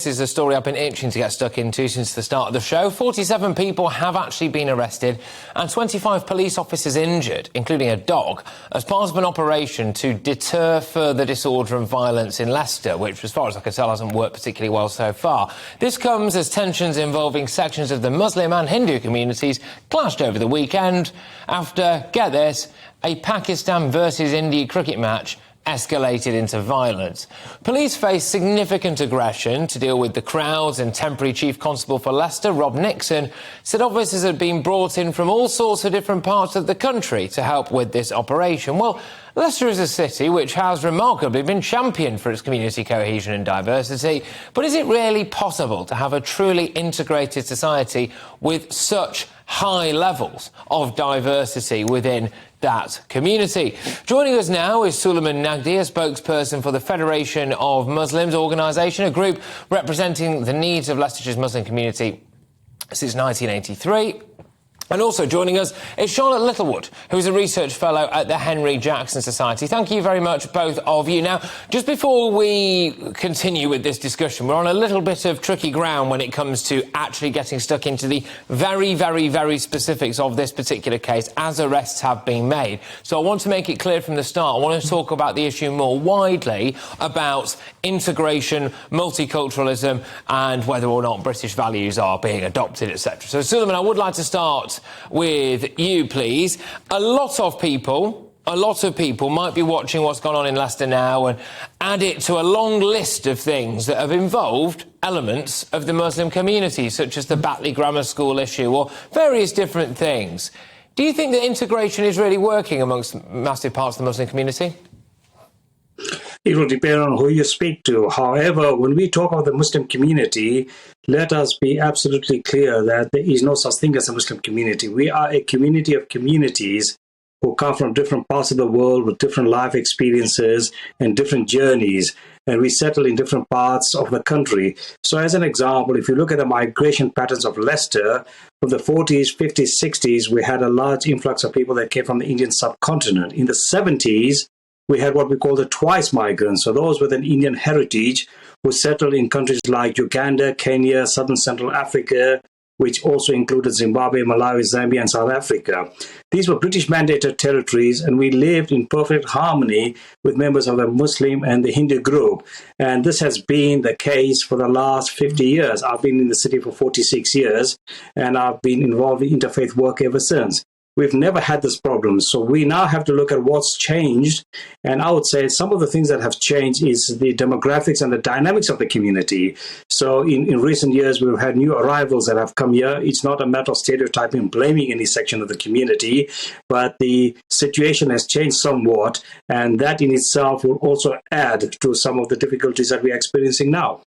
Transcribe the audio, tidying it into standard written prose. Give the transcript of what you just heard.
This is a story I've been itching to get stuck into since the start of the show. 47 people have actually been arrested and 25 police officers injured, including a dog, as part of an operation to deter further disorder and violence in Leicester, which, as far as I can tell, hasn't worked particularly well so far. This comes as tensions involving sections of the Muslim and Hindu communities clashed over the weekend after, get this, a Pakistan versus India cricket match escalated into violence. Police faced significant aggression to deal with the crowds, and temporary Chief Constable for Leicester, Rob Nixon, said officers had been brought in from all sorts of different parts of the country to help with this operation. Well, Leicester is a city which has remarkably been championed for its community cohesion and diversity, but is it really possible to have a truly integrated society with such high levels of diversity within that community? Joining us now is Suleman Nagdi, a spokesperson for the Federation of Muslims organisation, a group representing the needs of Leicestershire's Muslim community since 1983. And also joining us is Charlotte Littlewood, who's a research fellow at the Henry Jackson Society. Thank you very much, both of you. Now, just before we continue with this discussion, we're on a little bit of tricky ground when it comes to actually getting stuck into the very, very, very specifics of this particular case, as arrests have been made. So I want to make it clear from the start. I want to talk about the issue more widely about integration, multiculturalism, and whether or not British values are being adopted, etc. So, Suleman, I would like to start with you, please. A lot of people might be watching what's gone on in Leicester now and add it to a long list of things that have involved elements of the Muslim community, such as the Batley Grammar School issue or various different things. Do you think that integration is really working amongst massive parts of the Muslim community? It will depend on who you speak to. However, when we talk about the Muslim community, let us be absolutely clear that there is no such thing as a Muslim community. We are a community of communities who come from different parts of the world with different life experiences and different journeys, and we settle in different parts of the country. So as an example, if you look at the migration patterns of Leicester, from the 40s, 50s, 60s, we had a large influx of people that came from the Indian subcontinent. In the 70s, we had what we call the twice migrants, so those with an Indian heritage who settled in countries like Uganda, Kenya, Southern Central Africa, which also included Zimbabwe, Malawi, Zambia, and South Africa. These were British-mandated territories, and we lived in perfect harmony with members of the Muslim and the Hindu group. And this has been the case for the last 50 years. I've been in the city for 46 years, and I've been involved in interfaith work ever since. We've never had this problem. So we now have to look at what's changed. And I would say some of the things that have changed is the demographics and the dynamics of the community. So in recent years, we've had new arrivals that have come here. It's not a matter of stereotyping, blaming any section of the community, but the situation has changed somewhat. And that in itself will also add to some of the difficulties that we're experiencing now.